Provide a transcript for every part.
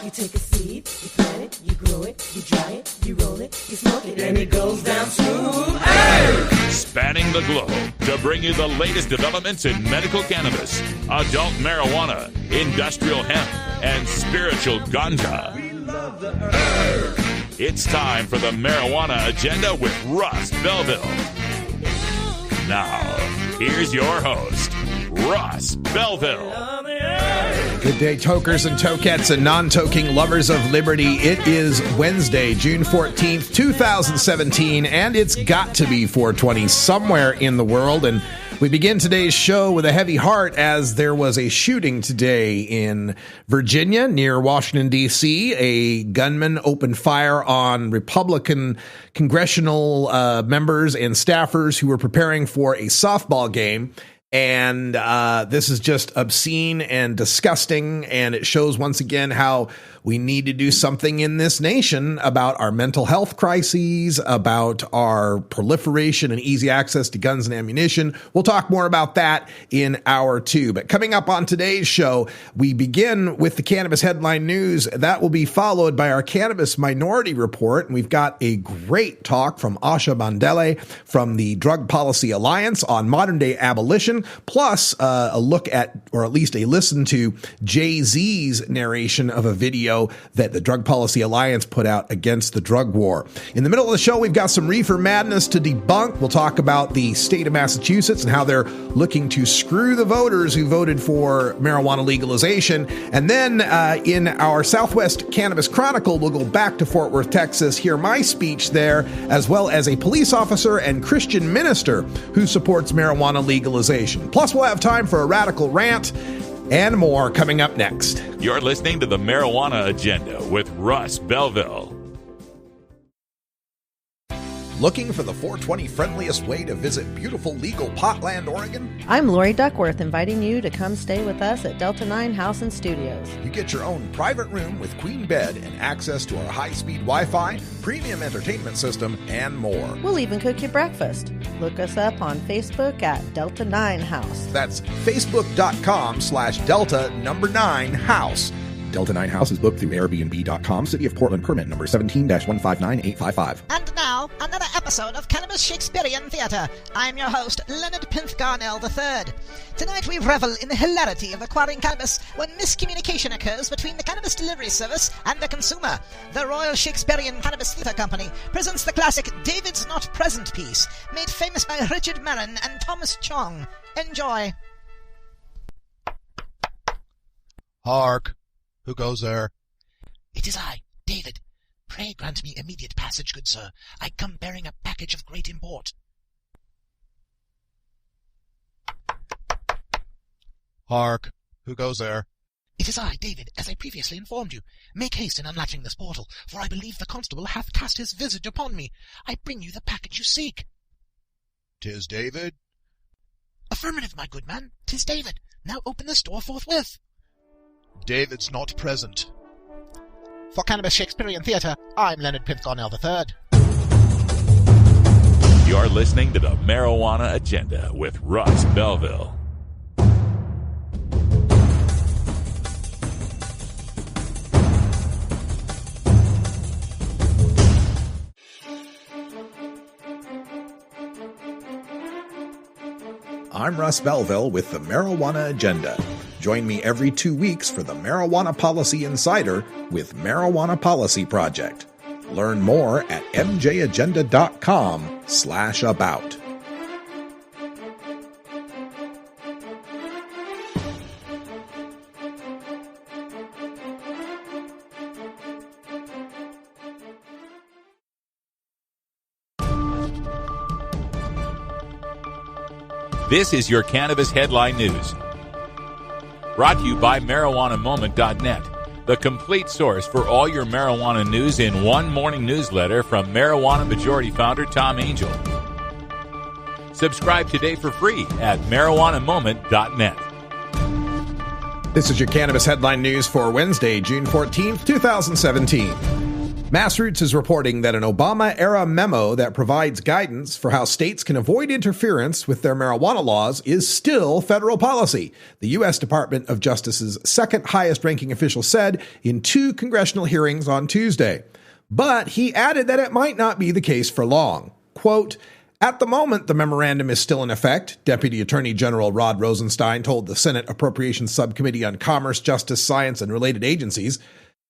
You take a seed, you plant it, you grow it, you dry it, you roll it, you smoke it, and it goes down smooth. Hey! Spanning the globe to bring you the latest developments in medical cannabis, adult marijuana, industrial hemp, and spiritual ganja. We love the herb. It's time for the Marijuana Agenda with Russ Belville. Now, here's your host, Russ Belville. Good day, tokers and tokettes and non-toking lovers of liberty. It is Wednesday, June 14th, 2017, and it's got to be 420 somewhere in the world. And we begin today's show with a heavy heart as there was a shooting today in Virginia near Washington, D.C. A gunman opened fire on Republican congressional members and staffers who were preparing for a softball game. And this is just obscene and disgusting, and it shows once again how we need to do something in this nation about our mental health crises, about our proliferation and easy access to guns and ammunition. We'll talk more about that in hour two. But coming up on today's show, we begin with the cannabis headline news. That will be followed by our cannabis minority report. And we've got a great talk from Asha Bandele from the Drug Policy Alliance on modern day abolition, plus a look at, or at least a listen to, Jay-Z's narration of a video that the Drug Policy Alliance put out against the drug war. In the middle of the show, we've got some reefer madness to debunk. We'll talk about the state of Massachusetts and how they're looking to screw the voters who voted for marijuana legalization. And then in our Southwest Cannabis Chronicle, we'll go back to Fort Worth, Texas, hear my speech there, as well as a police officer and Christian minister who supports marijuana legalization. Plus, we'll have time for a radical rant and more coming up next. You're listening to the Marijuana Agenda with Russ Belville. Looking for the 420 friendliest way to visit beautiful legal Potland, Oregon? I'm Lori Duckworth, inviting you to come stay with us at Delta 9 House and Studios. You get your own private room with queen bed and access to our high-speed Wi-Fi, premium entertainment system, and more. We'll even cook you breakfast. Look us up on Facebook at Delta 9 House. That's facebook.com/Delta9House. Delta 9 House is booked through Airbnb.com. City of Portland permit number 17-159855. And now, another episode of Cannabis Shakespearean Theatre. I'm your host, Leonard Pinth-Garnell III. Tonight we revel in the hilarity of acquiring cannabis when miscommunication occurs between the cannabis delivery service and the consumer. The Royal Shakespearean Cannabis Theatre Company presents the classic David's Not Present piece, made famous by Richard Marin and Thomas Chong. Enjoy. Hark! Who goes there? It is I, David. Pray grant me immediate passage, good sir. I come bearing a package of great import. Hark! Who goes there? It is I, David, as I previously informed you. Make haste in unlatching this portal, for I believe the constable hath cast his visage upon me. I bring you the package you seek. 'Tis David? Affirmative, my good man. 'Tis David. Now open this door forthwith. David's not present. For Cannabis Shakespearean Theatre, I'm Leonard Pinth-Garnell III. You're listening to the Marijuana Agenda with Russ Belville. I'm Russ Belville with the Marijuana Agenda. Join me every 2 weeks for the Marijuana Policy Insider with Marijuana Policy Project. Learn more at mjagenda.com/about. This is your Cannabis Headline News. Brought to you by MarijuanaMoment.net, the complete source for all your marijuana news in one morning newsletter from Marijuana Majority Founder Tom Angel. Subscribe today for free at MarijuanaMoment.net. This is your Cannabis Headline News for Wednesday, June 14th, 2017. Massroots is reporting that an Obama-era memo that provides guidance for how states can avoid interference with their marijuana laws is still federal policy, the U.S. Department of Justice's second highest-ranking official said in 2 congressional hearings on Tuesday. But he added that it might not be the case for long. Quote, "At the moment, the memorandum is still in effect," Deputy Attorney General Rod Rosenstein told the Senate Appropriations Subcommittee on Commerce, Justice, Science, and Related Agencies.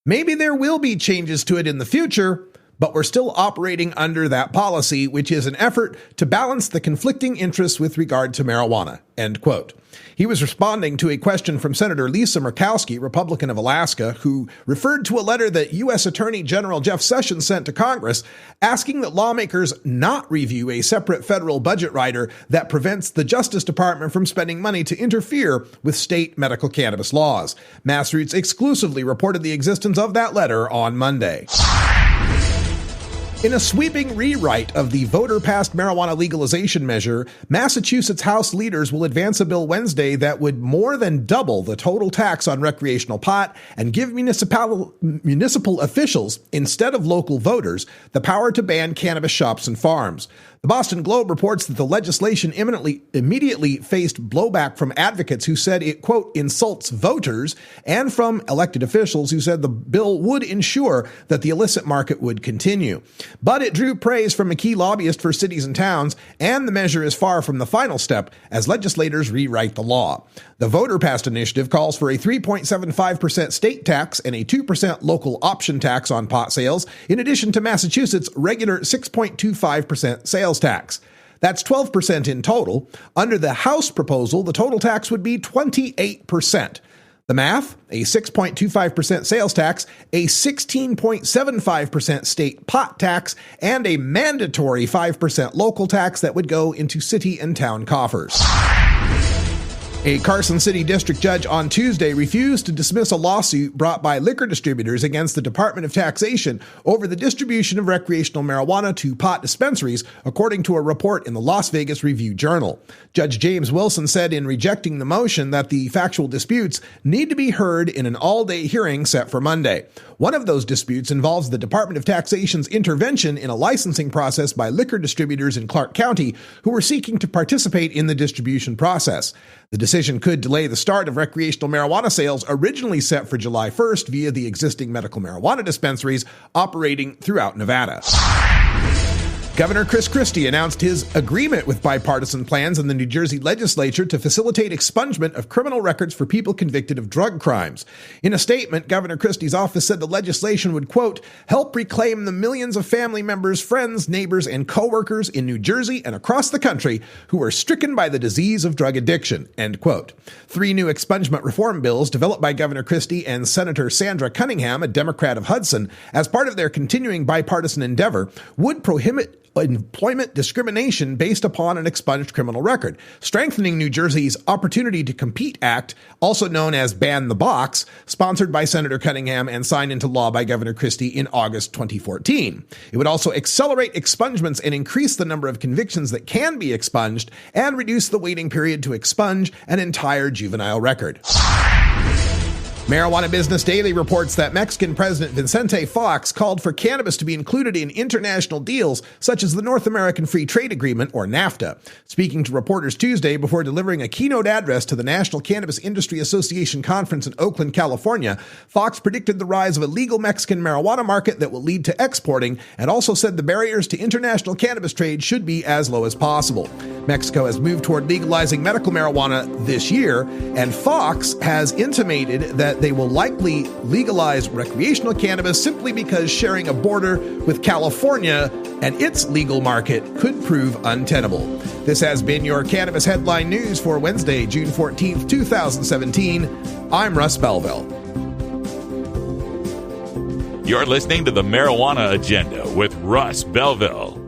"Maybe there will be changes to it in the future, but we're still operating under that policy, which is an effort to balance the conflicting interests with regard to marijuana," end quote. He was responding to a question from Senator Lisa Murkowski, Republican of Alaska, who referred to a letter that U.S. Attorney General Jeff Sessions sent to Congress asking that lawmakers not review a separate federal budget rider that prevents the Justice Department from spending money to interfere with state medical cannabis laws. Massroots exclusively reported the existence of that letter on Monday. In a sweeping rewrite of the voter-passed marijuana legalization measure, Massachusetts House leaders will advance a bill Wednesday that would more than double the total tax on recreational pot and give municipal officials, instead of local voters, the power to ban cannabis shops and farms. The Boston Globe reports that the legislation immediately faced blowback from advocates who said it, quote, insults voters, and from elected officials who said the bill would ensure that the illicit market would continue. But it drew praise from a key lobbyist for cities and towns, and the measure is far from the final step as legislators rewrite the law. The voter-passed initiative calls for a 3.75% state tax and a 2% local option tax on pot sales, in addition to Massachusetts' regular 6.25% sales tax. That's 12% in total. Under the House proposal, the total tax would be 28%. The math, a 6.25% sales tax, a 16.75% state pot tax, and a mandatory 5% local tax that would go into city and town coffers. A Carson City District judge on Tuesday refused to dismiss a lawsuit brought by liquor distributors against the Department of Taxation over the distribution of recreational marijuana to pot dispensaries, according to a report in the Las Vegas Review-Journal. Judge James Wilson said in rejecting the motion that the factual disputes need to be heard in an all-day hearing set for Monday. One of those disputes involves the Department of Taxation's intervention in a licensing process by liquor distributors in Clark County who were seeking to participate in the distribution process. The decision could delay the start of recreational marijuana sales originally set for July 1st via the existing medical marijuana dispensaries operating throughout Nevada. Governor Chris Christie announced his agreement with bipartisan plans in the New Jersey legislature to facilitate expungement of criminal records for people convicted of drug crimes. In a statement, Governor Christie's office said the legislation would, quote, help reclaim the millions of family members, friends, neighbors, and co-workers in New Jersey and across the country who are stricken by the disease of drug addiction, end quote. 3 new expungement reform bills developed by Governor Christie and Senator Sandra Cunningham, a Democrat of Hudson, as part of their continuing bipartisan endeavor, would prohibit employment discrimination based upon an expunged criminal record, strengthening New Jersey's Opportunity to Compete Act, also known as Ban the Box, sponsored by Senator Cunningham and signed into law by Governor Christie in August 2014. It would also accelerate expungements and increase the number of convictions that can be expunged and reduce the waiting period to expunge an entire juvenile record. Marijuana Business Daily reports that Mexican President Vicente Fox called for cannabis to be included in international deals such as the North American Free Trade Agreement, or NAFTA. Speaking to reporters Tuesday before delivering a keynote address to the National Cannabis Industry Association conference in Oakland, California, Fox predicted the rise of a legal Mexican marijuana market that will lead to exporting, and also said the barriers to international cannabis trade should be as low as possible. Mexico has moved toward legalizing medical marijuana this year, and Fox has intimated that they will likely legalize recreational cannabis simply because sharing a border with California and its legal market could prove untenable. This has been your Cannabis Headline News for Wednesday, June 14th, 2017. I'm Russ Belville. You're listening to the Marijuana Agenda with Russ Belville.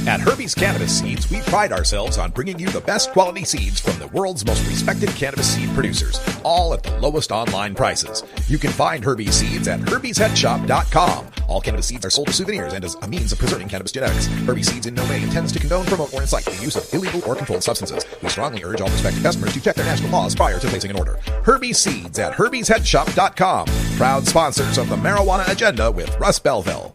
At Herbie Herbie's Cannabis Seeds, we pride ourselves on bringing you the best quality seeds from the world's most respected cannabis seed producers, all at the lowest online prices. You can find Herbie's Seeds at herbiesheadshop.com. All cannabis seeds are sold as souvenirs and as a means of preserving cannabis genetics. Herbie's Seeds in no way intends to condone, promote, or incite the use of illegal or controlled substances. We strongly urge all prospective customers to check their national laws prior to placing an order. Herbie's Seeds at herbiesheadshop.com. Proud sponsors of the Marijuana Agenda with Russ Belville.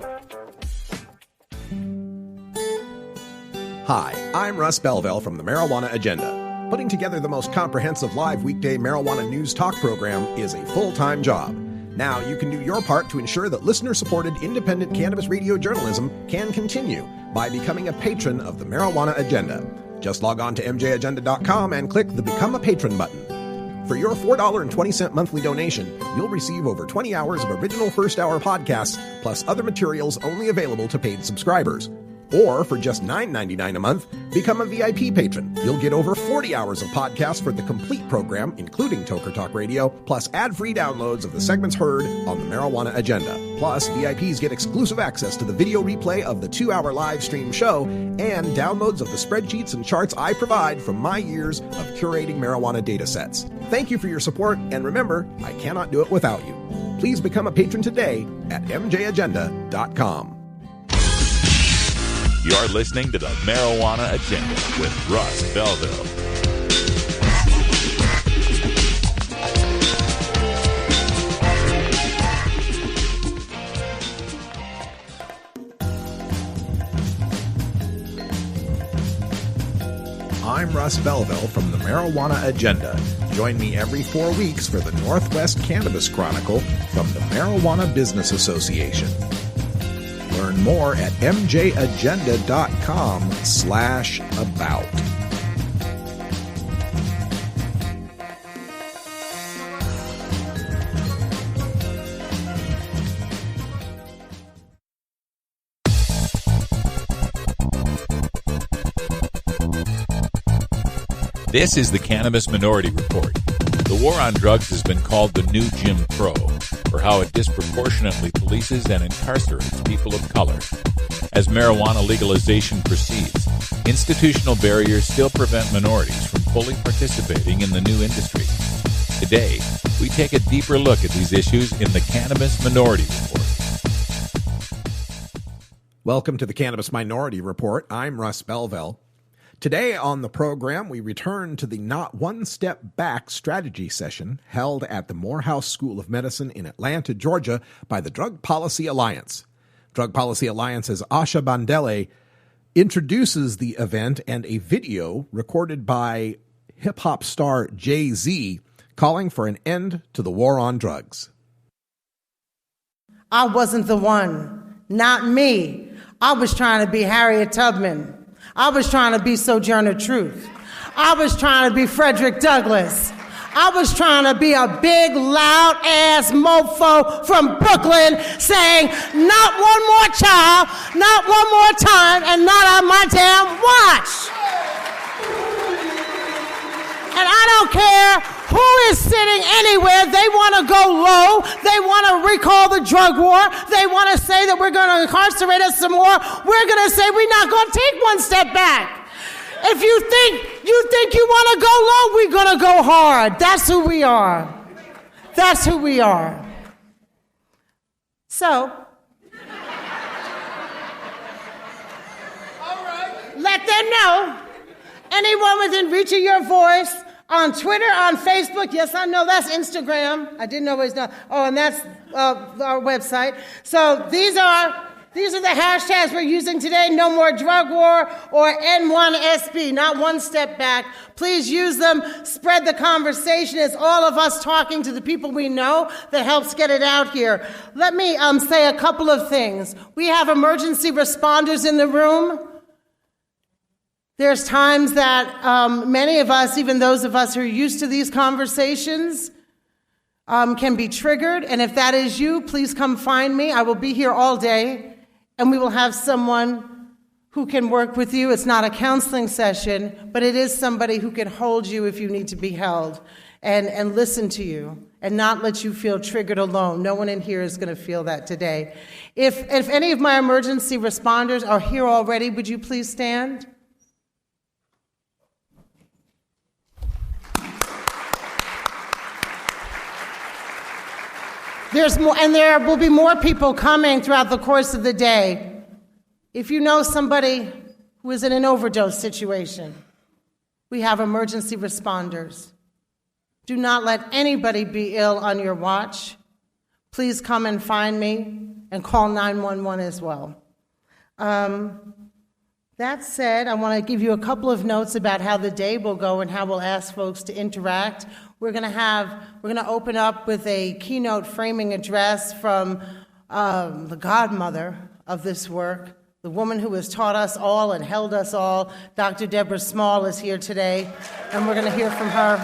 Hi, I'm Russ Belville from the Marijuana Agenda. Putting together the most comprehensive live weekday marijuana news talk program is a full-time job. Now you can do your part to ensure that listener-supported independent cannabis radio journalism can continue by becoming a patron of the Marijuana Agenda. Just log on to mjagenda.com and click the Become a Patron button. For your $4.20 monthly donation, you'll receive over 20 hours of original first-hour podcasts, plus other materials only available to paid subscribers. Or for just $9.99 a month, become a VIP patron. You'll get over 40 hours of podcasts for the complete program, including Toker Talk Radio, plus ad-free downloads of the segments heard on the Marijuana Agenda. Plus, VIPs get exclusive access to the video replay of the 2-hour live stream show and downloads of the spreadsheets and charts I provide from my years of curating marijuana data sets. Thank you for your support, and remember, I cannot do it without you. Please become a patron today at mjagenda.com. You're listening to the Marijuana Agenda with Russ Belville. I'm Russ Belville from the Marijuana Agenda. Join me every 4 weeks for the Northwest Cannabis Chronicle from the Marijuana Business Association. Learn more at mjagenda.com/about. This is the Cannabis Minority Report. The war on drugs has been called the new Jim Crow, for how it disproportionately polices and incarcerates people of color. As marijuana legalization proceeds, institutional barriers still prevent minorities from fully participating in the new industry. Today, we take a deeper look at these issues in the Cannabis Minority Report. Welcome to the Cannabis Minority Report. I'm Russ Belville. Today on the program, we return to the Not One Step Back strategy session held at the Morehouse School of Medicine in Atlanta, Georgia by the Drug Policy Alliance. Drug Policy Alliance's Asha Bandele introduces the event and a video recorded by hip-hop star Jay-Z calling for an end to the war on drugs. I wasn't the one, not me. I was trying to be Harriet Tubman. I was trying to be Sojourner Truth. I was trying to be Frederick Douglass. I was trying to be a big, loud-ass mofo from Brooklyn saying, not one more child, not one more time, and not on my damn watch. And I don't care who is sitting anywhere. They want to go low. They want to recall the drug war. They want to say that we're going to incarcerate us some more. We're going to say we're not going to take one step back. If you think you want to go low, we're going to go hard. That's who we are. That's who we are. So, let them know. Anyone within reach of your voice, on Twitter, on Facebook, yes, I know that's Instagram. I didn't know it was not. Oh, and that's our website. So these are the hashtags we're using today. No more drug war or N1SB, not one step back. Please use them. Spread the conversation. It's all of us talking to the people we know that helps get it out here. Let me say a couple of things. We have emergency responders in the room. There's times that many of us, even those of us who are used to these conversations, can be triggered. And if that is you, please come find me. I will be here all day, and we will have someone who can work with you. It's not a counseling session, but it is somebody who can hold you if you need to be held and listen to you and not let you feel triggered alone. No one in here is going to feel that today. If any of my emergency responders are here already, would you please stand? There's more, and there will be more people coming throughout the course of the day. If you know somebody who is in an overdose situation, we have emergency responders. Do not let anybody be ill on your watch. Please come and find me and call 911 as well. That said, I want to give you a couple of notes about how the day will go and how we'll ask folks to interact. We're going to open up with a keynote framing address from the godmother of this work, the woman who has taught us all and held us all. Dr. Deborah Small is here today, and we're going to hear from her.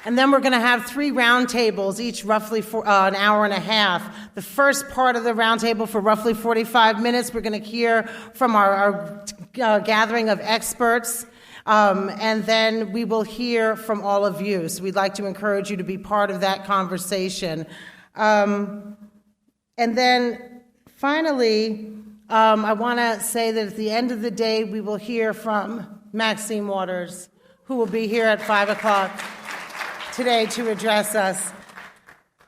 And then we're going to have 3 roundtables, each roughly for an hour and a half. The first part of the roundtable for roughly 45 minutes, we're going to hear from our gathering of experts. And then we will hear from all of you. So we'd like to encourage you to be part of that conversation. And then finally, I want to say that at the end of the day, we will hear from Maxine Waters, who will be here at 5 o'clock today to address us.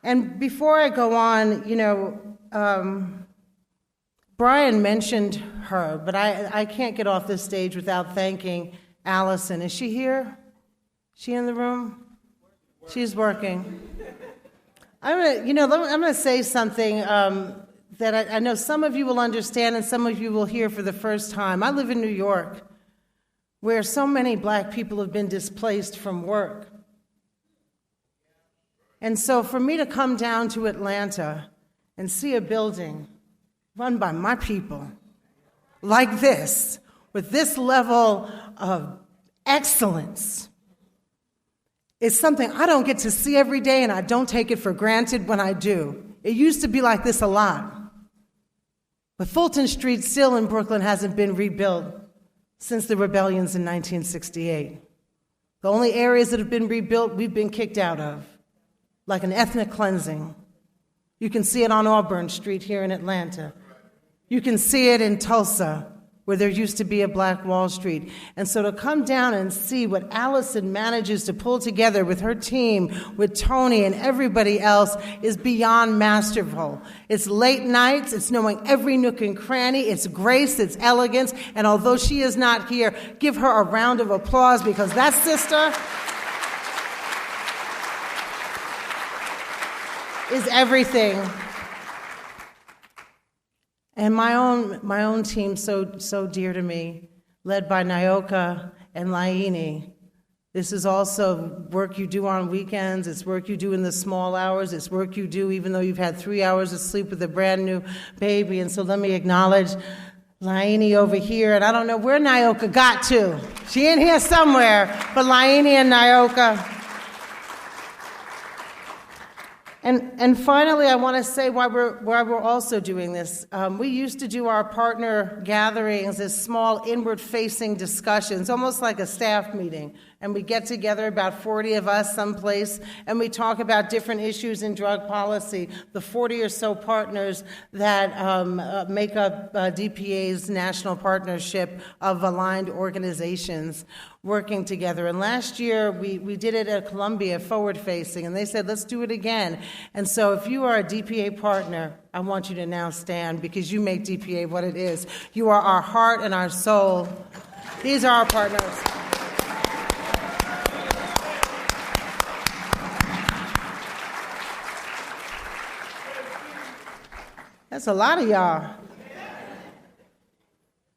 And before I go on, Brian mentioned her, but I can't get off this stage without thanking Allison. Is she here? Is she in the room? She's working. I'm going to say something that I know some of you will understand and some of you will hear for the first time. I live in New York, where so many black people have been displaced from work. And so for me to come down to Atlanta and see a building run by my people like this, with this level of excellence, is something I don't get to see every day, and I don't take it for granted when I do. It used to be like this a lot. But Fulton Street still in Brooklyn hasn't been rebuilt since the rebellions in 1968. The only areas that have been rebuilt, we've been kicked out of, like an ethnic cleansing. You can see it on Auburn Street here in Atlanta. You can see it in Tulsa, where there used to be a Black Wall Street. And so to come down and see what Allison manages to pull together with her team, with Tony and everybody else, is beyond masterful. It's late nights, it's knowing every nook and cranny, it's grace, it's elegance, and although she is not here, give her a round of applause, because that sister is everything. And my own team, so dear to me, led by Nyoka and Laini. This is also work you do on weekends. It's work you do in the small hours. It's work you do even though you've had 3 hours of sleep with a brand new baby. And so let me acknowledge Laini over here. And I don't know where Nyoka got to. She in here somewhere, but Laini and Nyoka. And finally, I want to say why we're also doing this. We used to do our partner gatherings as small inward-facing discussions, almost like a staff meeting. And we get together, about 40 of us someplace, and we talk about different issues in drug policy, the 40 or so partners that make up DPA's national partnership of aligned organizations working together. And last year, we did it at Columbia, forward-facing, and they said, let's do it again. And so if you are a DPA partner, I want you to now stand, because you make DPA what it is. You are our heart and our soul. These are our partners. That's a lot of y'all.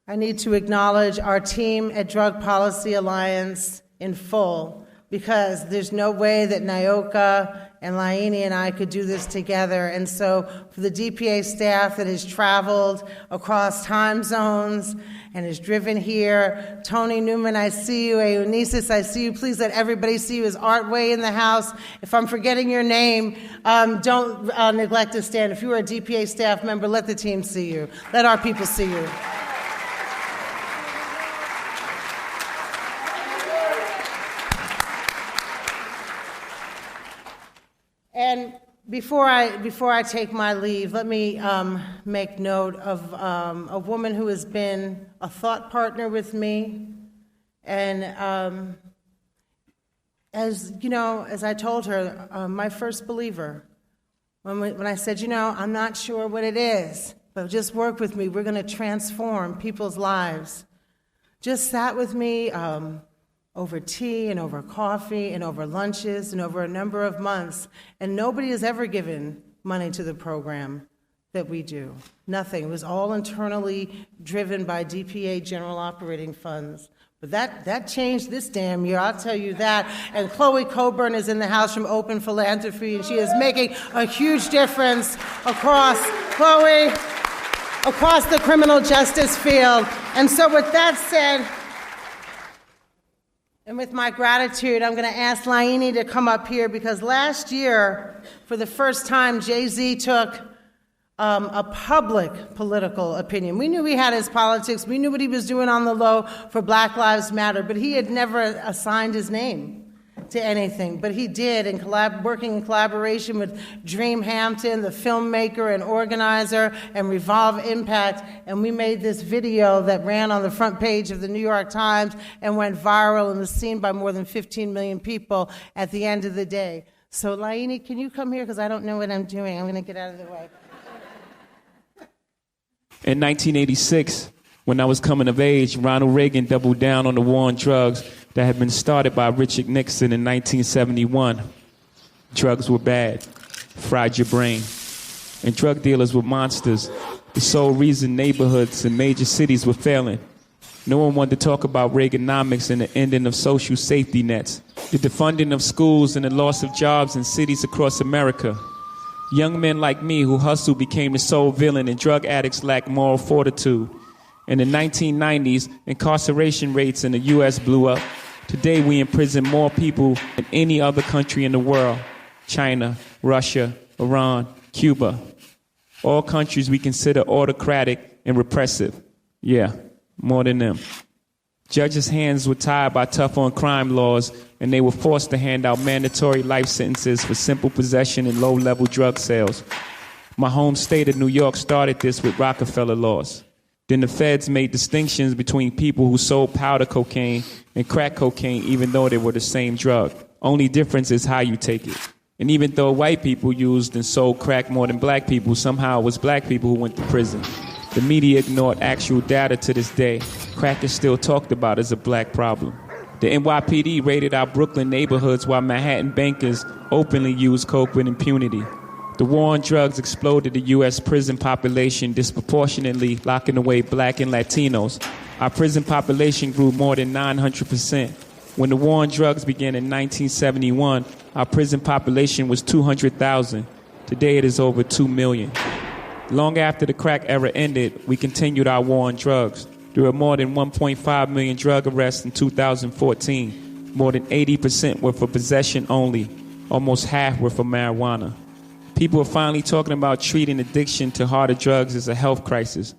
I need to acknowledge our team at Drug Policy Alliance in full, because there's no way that Nyoka and Laini and I could do this together. And so for the DPA staff that has traveled across time zones and is driven here. Tony Newman, I see you. Eunesis, I see you. Please let everybody see you. Is Art Way in the house? If I'm forgetting your name, don't neglect to stand. If you are a DPA staff member, let the team see you. Let our people see you. And before I take my leave, let me make note of a woman who has been a thought partner with me, and as you know, as I told her, my first believer. When I said, I'm not sure what it is, but just work with me. We're going to transform people's lives. Just sat with me over tea and over coffee and over lunches and over a number of months. And nobody has ever given money to the program that we do. Nothing. It was all internally driven by DPA general operating funds. But that changed this damn year, I'll tell you that. And Chloe Coburn is in the house from Open Philanthropy, and she is making a huge difference across the criminal justice field. And so with that said, and with my gratitude, I'm going to ask Laini to come up here, because last year, for the first time, Jay-Z took a public political opinion. We knew he had his politics. We knew what he was doing on the low for Black Lives Matter, but he had never assigned his name to anything. But he did, working in collaboration with Dream Hampton, the filmmaker and organizer, and Revolve Impact, and we made this video that ran on the front page of the New York Times and went viral and was seen by more than 15 million people at the end of the day. So, Laini, can you come here? Because I don't know what I'm doing. I'm going to get out of the way. In 1986, when I was coming of age, Ronald Reagan doubled down on the war on drugs that had been started by Richard Nixon in 1971. Drugs were bad, fried your brain, and drug dealers were monsters. The sole reason neighborhoods and major cities were failing. No one wanted to talk about Reaganomics and the ending of social safety nets, the defunding of schools and the loss of jobs in cities across America. Young men like me who hustled became the sole villain, and drug addicts lacked moral fortitude. In the 1990s, incarceration rates in the U.S. blew up. Today, we imprison more people than any other country in the world. China, Russia, Iran, Cuba. All countries we consider autocratic and repressive. Yeah, more than them. Judges' hands were tied by tough-on-crime laws, and they were forced to hand out mandatory life sentences for simple possession and low-level drug sales. My home state of New York started this with Rockefeller laws. Then the feds made distinctions between people who sold powder cocaine and crack cocaine, even though they were the same drug. Only difference is how you take it. And even though white people used and sold crack more than black people, somehow it was black people who went to prison. The media ignored actual data to this day. Crack is still talked about as a black problem. The NYPD raided our Brooklyn neighborhoods while Manhattan bankers openly used coke with impunity. The war on drugs exploded the U.S. prison population, disproportionately locking away black and Latinos. Our prison population grew more than 900%. When the war on drugs began in 1971, our prison population was 200,000. Today it is over 2 million. Long after the crack era ended, we continued our war on drugs. There were more than 1.5 million drug arrests in 2014. More than 80% were for possession only. Almost half were for marijuana. People are finally talking about treating addiction to harder drugs as a health crisis.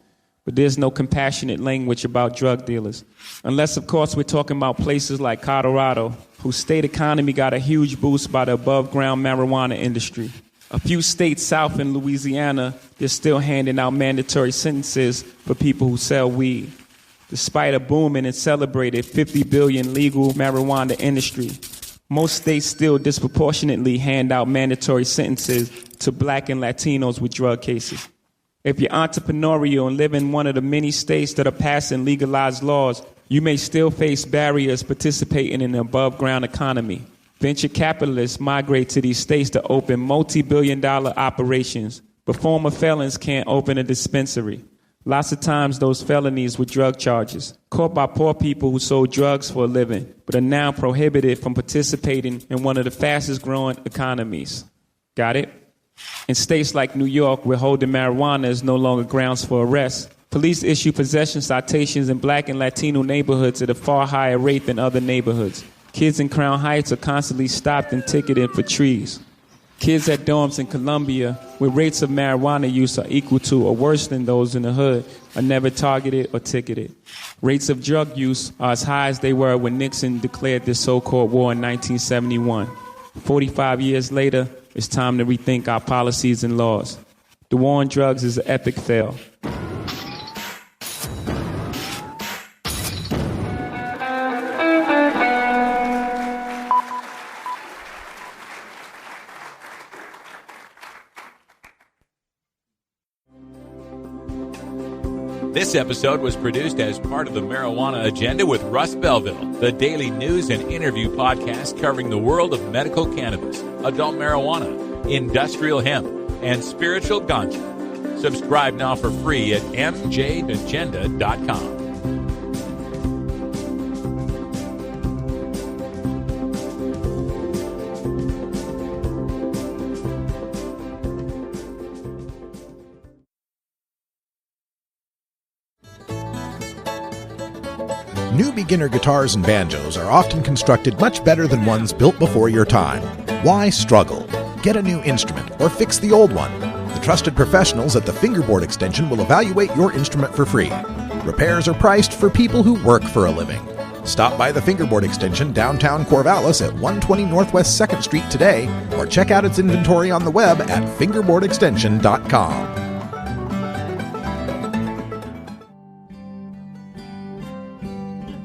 But there's no compassionate language about drug dealers. Unless, of course, we're talking about places like Colorado, whose state economy got a huge boost by the above-ground marijuana industry. A few states south in Louisiana, they're still handing out mandatory sentences for people who sell weed. Despite a booming and celebrated $50 billion legal marijuana industry, most states still disproportionately hand out mandatory sentences to black and Latinos with drug cases. If you're entrepreneurial and live in one of the many states that are passing legalized laws, you may still face barriers participating in the above-ground economy. Venture capitalists migrate to these states to open multi-billion-dollar operations, but former felons can't open a dispensary. Lots of times those felonies were drug charges, caught by poor people who sold drugs for a living, but are now prohibited from participating in one of the fastest-growing economies. Got it? In states like New York, where holding marijuana is no longer grounds for arrest, Police issue possession citations in black and Latino neighborhoods at a far higher rate than other neighborhoods. Kids in Crown Heights are constantly stopped and ticketed for trees. Kids at dorms in Columbia, where rates of marijuana use are equal to or worse than those in the hood, are never targeted or ticketed. Rates of drug use are as high as they were when Nixon declared this so-called war in 1971. 45 years later, it's time to rethink our policies and laws. The war on drugs is an epic fail. This episode was produced as part of the Marijuana Agenda with Russ Belville, the daily news and interview podcast covering the world of medical cannabis, adult marijuana, industrial hemp, and spiritual ganja. Subscribe now for free at mjagenda.com. New beginner guitars and banjos are often constructed much better than ones built before your time. Why struggle? Get a new instrument or fix the old one. The trusted professionals at the Fingerboard Extension will evaluate your instrument for free. Repairs are priced for people who work for a living. Stop by the Fingerboard Extension downtown Corvallis at 120 Northwest 2nd Street today, or check out its inventory on the web at fingerboardextension.com.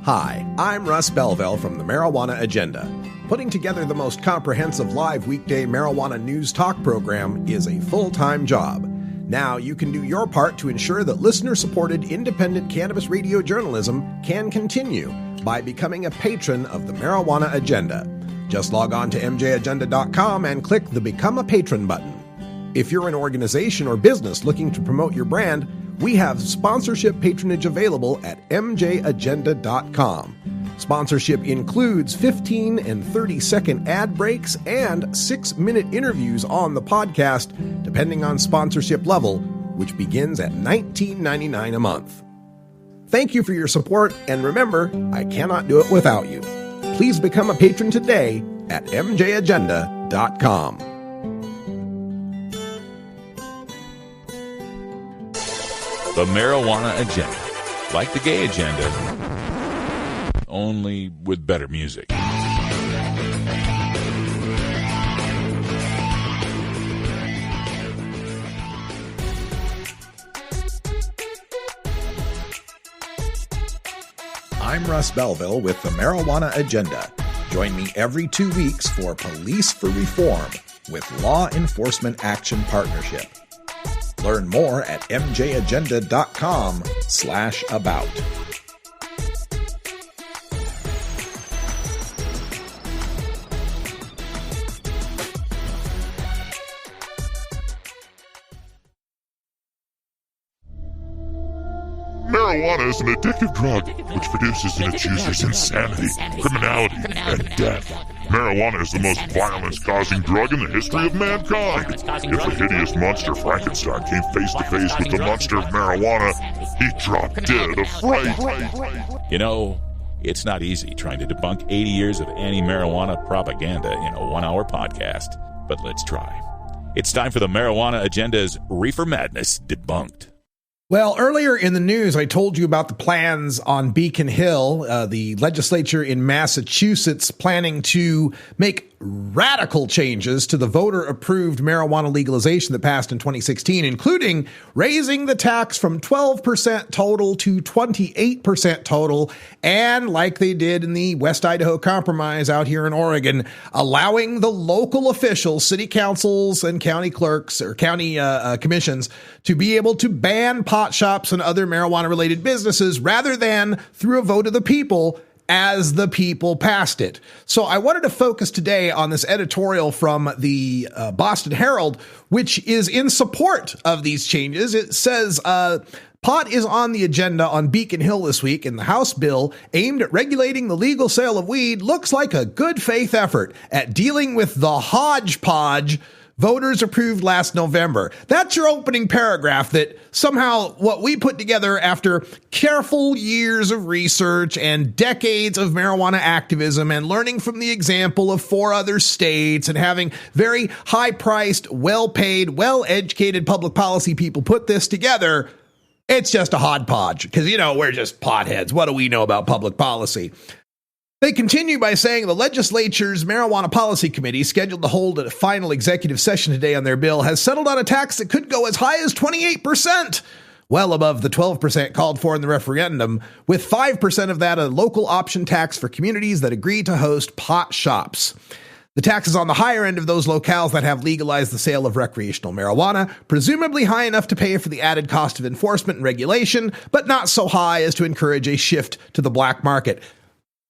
Hi, I'm Russ Belville from the Marijuana Agenda. Putting together the most comprehensive live weekday marijuana news talk program is a full-time job. Now you can do your part to ensure that listener-supported independent cannabis radio journalism can continue by becoming a patron of the Marijuana Agenda. Just log on to mjagenda.com and click the Become a Patron button. If you're an organization or business looking to promote your brand, we have sponsorship patronage available at mjagenda.com. Sponsorship includes 15 and 30-second ad breaks and 6-minute interviews on the podcast, depending on sponsorship level, which begins at $19.99 a month. Thank you for your support, and remember, I cannot do it without you. Please become a patron today at mjagenda.com. The Marijuana Agenda, like the gay agenda, only with better music. I'm Russ Belville with the Marijuana Agenda. Join me every 2 weeks for Police for Reform with Law Enforcement Action Partnership. Learn more at mjagenda.com/about. Marijuana is an addictive drug which produces in its users insanity, criminality, and death. Marijuana is the most violence-causing drug in the history of mankind. If the hideous monster Frankenstein came face-to-face with the monster of marijuana, he'd drop dead of fright. You know, it's not easy trying to debunk 80 years of anti-marijuana propaganda in a 1-hour podcast, but let's try. It's time for the Marijuana Agenda's Reefer Madness Debunked. Well, earlier in the news, I told you about the plans on Beacon Hill, the legislature in Massachusetts planning to make radical changes to the voter-approved marijuana legalization that passed in 2016, including raising the tax from 12% total to 28% total, and like they did in the West Idaho Compromise out here in Oregon, allowing the local officials, city councils and county clerks or county commissions to be able to ban pot shops and other marijuana-related businesses rather than through a vote of the people as the people passed it. So I wanted to focus today on this editorial from the Boston Herald, which is in support of these changes. It says, pot is on the agenda on Beacon Hill this week, and the House bill aimed at regulating the legal sale of weed looks like a good faith effort at dealing with the hodgepodge voters approved last November. That's your opening paragraph that somehow what we put together after careful years of research and decades of marijuana activism and learning from the example of 4 other states and having very high-priced, well-paid, well-educated public policy people put this together, it's just a hodgepodge because, we're just potheads. What do we know about public policy? They continue by saying the legislature's Marijuana Policy Committee, scheduled to hold a final executive session today on their bill, has settled on a tax that could go as high as 28%, well above the 12% called for in the referendum, with 5% of that a local option tax for communities that agree to host pot shops. The tax is on the higher end of those locales that have legalized the sale of recreational marijuana, presumably high enough to pay for the added cost of enforcement and regulation, but not so high as to encourage a shift to the black market.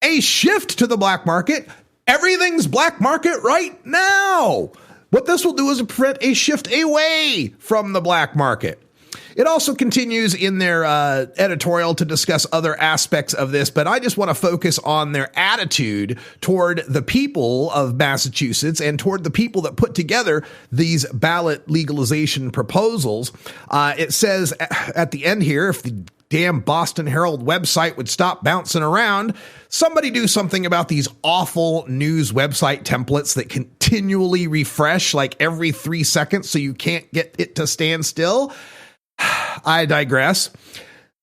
A shift to the black market? Everything's black market right now. What this will do is prevent a shift away from the black market. It also continues in their editorial to discuss other aspects of this, but I just want to focus on their attitude toward the people of Massachusetts and toward the people that put together these ballot legalization proposals. It says at the end here, if the damn Boston Herald website would stop bouncing around, somebody do something about these awful news website templates that continually refresh like every 3 seconds so you can't get it to stand still. I digress.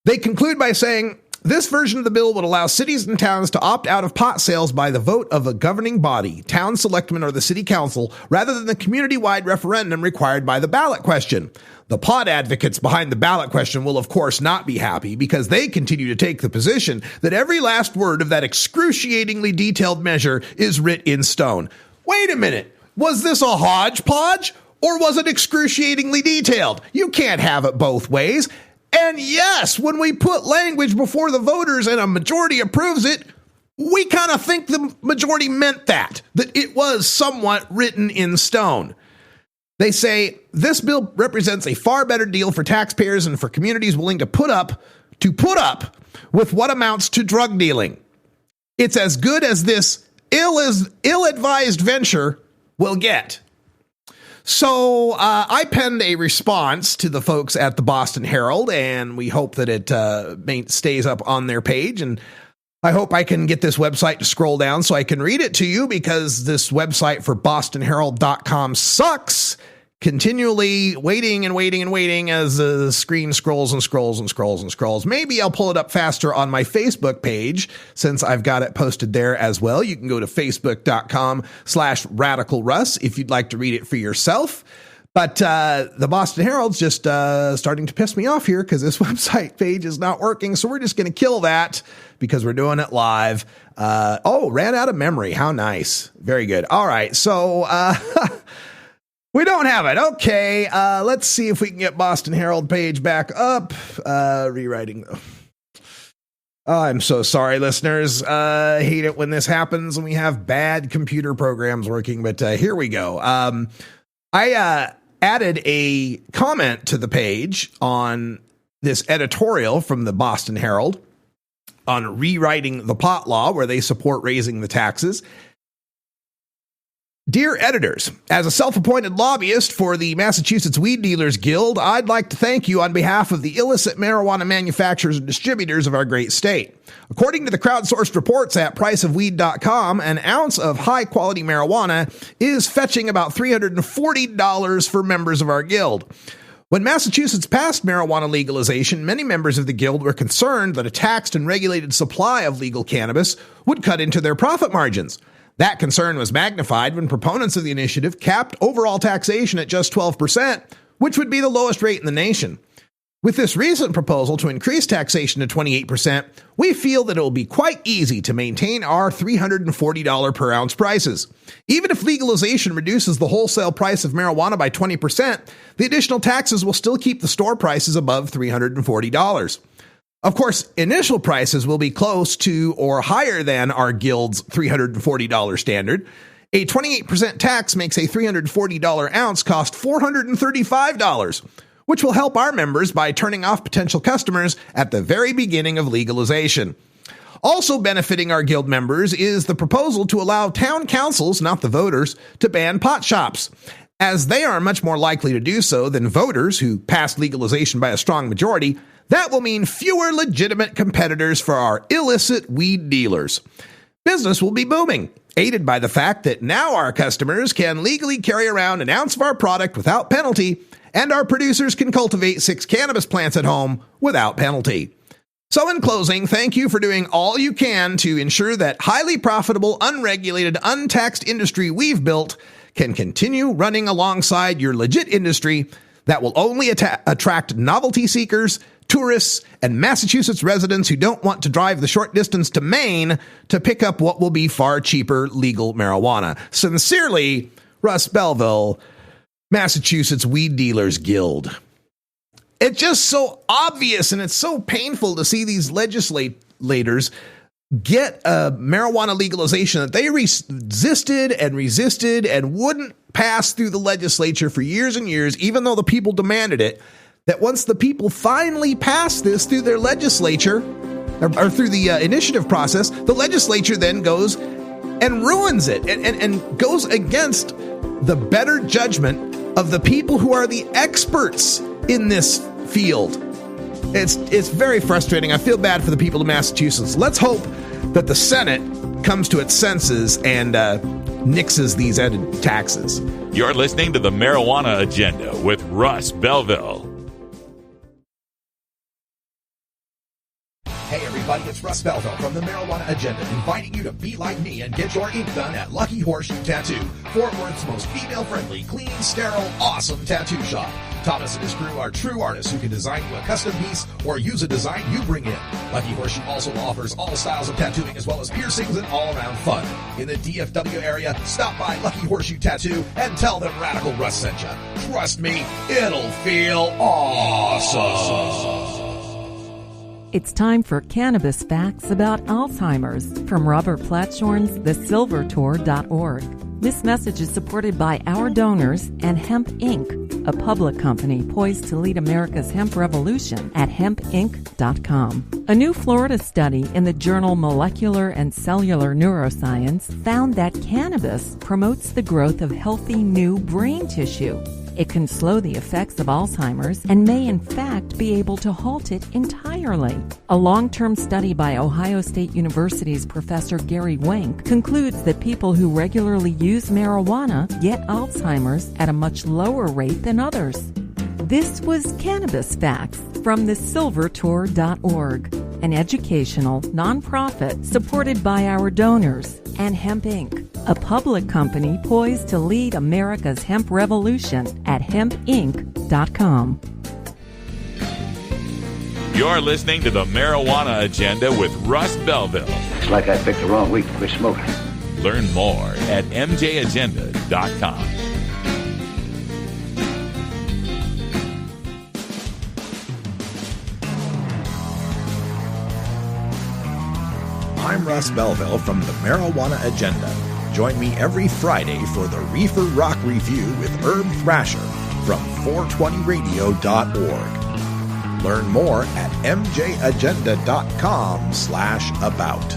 They conclude by saying, this version of the bill would allow cities and towns to opt out of pot sales by the vote of a governing body, town selectmen, or the city council, rather than the community-wide referendum required by the ballot question. The pot advocates behind the ballot question will, of course, not be happy because they continue to take the position that every last word of that excruciatingly detailed measure is writ in stone. Wait a minute. Was this a hodgepodge or was it excruciatingly detailed? You can't have it both ways. And yes, when we put language before the voters and a majority approves it, we kind of think the majority meant that it was somewhat written in stone. They say this bill represents a far better deal for taxpayers and for communities willing to put up with what amounts to drug dealing. It's as good as this ill-advised venture will get. So I penned a response to the folks at the Boston Herald, and we hope that it stays up on their page. And I hope I can get this website to scroll down so I can read it to you, because this website for bostonherald.com sucks. Continually waiting as the screen scrolls and scrolls and scrolls and scrolls. Maybe I'll pull it up faster on my Facebook page since I've got it posted there as well. You can go to facebook.com/radicalruss if you'd like to read it for yourself. But the Boston Herald's just starting to piss me off here because this website page is not working. So we're just going to kill that because we're doing it live. Ran out of memory. How nice. Very good. All right. So we don't have it. Okay. Let's see if we can get Boston Herald page back up. Rewriting. I'm so sorry, listeners. I hate it when this happens and we have bad computer programs working. But here we go. I added a comment to the page on this editorial from the Boston Herald on rewriting the pot law, where they support raising the taxes. Dear editors, as a self-appointed lobbyist for the Massachusetts Weed Dealers Guild, I'd like to thank you on behalf of the illicit marijuana manufacturers and distributors of our great state. According to the crowdsourced reports at priceofweed.com, an ounce of high-quality marijuana is fetching about $340 for members of our guild. When Massachusetts passed marijuana legalization, many members of the guild were concerned that a taxed and regulated supply of legal cannabis would cut into their profit margins. That concern was magnified when proponents of the initiative capped overall taxation at just 12%, which would be the lowest rate in the nation. With this recent proposal to increase taxation to 28%, we feel that it will be quite easy to maintain our $340 per ounce prices. Even if legalization reduces the wholesale price of marijuana by 20%, the additional taxes will still keep the store prices above $340. Of course, initial prices will be close to or higher than our guild's $340 standard. A 28% tax makes a $340 ounce cost $435, which will help our members by turning off potential customers at the very beginning of legalization. Also benefiting our guild members is the proposal to allow town councils, not the voters, to ban pot shops. as they are much more likely to do so than voters who passed legalization by a strong majority, that will mean fewer legitimate competitors for our illicit weed dealers. Business will be booming, aided by the fact that now our customers can legally carry around an ounce of our product without penalty, and our producers can cultivate 6 cannabis plants at home without penalty. So in closing, thank you for doing all you can to ensure that highly profitable, unregulated, untaxed industry we've built can continue running alongside your legit industry that will only attract novelty seekers, tourists, and Massachusetts residents who don't want to drive the short distance to Maine to pick up what will be far cheaper legal marijuana. Sincerely, Russ Belville, Massachusetts Weed Dealers Guild. It's just so obvious, and it's so painful to see these legislators get a marijuana legalization that they resisted and wouldn't pass through the legislature for years and years, even though the people demanded it, that once the people finally pass this through their legislature or through the initiative process, the legislature then goes and ruins it and goes against the better judgment of the people who are the experts in this field. It's very frustrating. I feel bad for the people of Massachusetts. Let's hope that the Senate comes to its senses and nixes these added taxes. You're listening to the Marijuana Agenda with Russ Belville. Hey everybody, it's Russ Belville from the Marijuana Agenda, inviting you to be like me and get your ink done at Lucky Horseshoe Tattoo, Fort Worth's most female-friendly, clean, sterile, awesome tattoo shop. Thomas and his crew are true artists who can design you a custom piece or use a design you bring in. Lucky Horseshoe also offers all styles of tattooing as well as piercings and all-around fun. In the DFW area, stop by Lucky Horseshoe Tattoo and tell them Radical Russ sent you. Trust me, it'll feel awesome. It's time for cannabis facts about Alzheimer's from Robert Platshorn's thesilvertour.org. This message is supported by our donors and Hemp Inc., a public company poised to lead America's hemp revolution at hempinc.com. A new Florida study in the journal Molecular and Cellular Neuroscience found that cannabis promotes the growth of healthy new brain tissue. It can slow the effects of Alzheimer's and may in fact be able to halt it entirely. A long-term study by Ohio State University's Professor Gary Wenk concludes that people who regularly use marijuana get Alzheimer's at a much lower rate than others. This was Cannabis Facts from thesilvertour.org, an educational nonprofit supported by our donors and Hemp Inc., a public company poised to lead America's hemp revolution at hempinc.com. You're listening to the Marijuana Agenda with Russ Belville. It's like I picked the wrong week to quit smoking. Learn more at mjagenda.com. I'm Russ Belville from the Marijuana Agenda. Join me every Friday for the Reefer Rock Review with Herb Thrasher from 420radio.org. Learn more at mjagenda.com/about.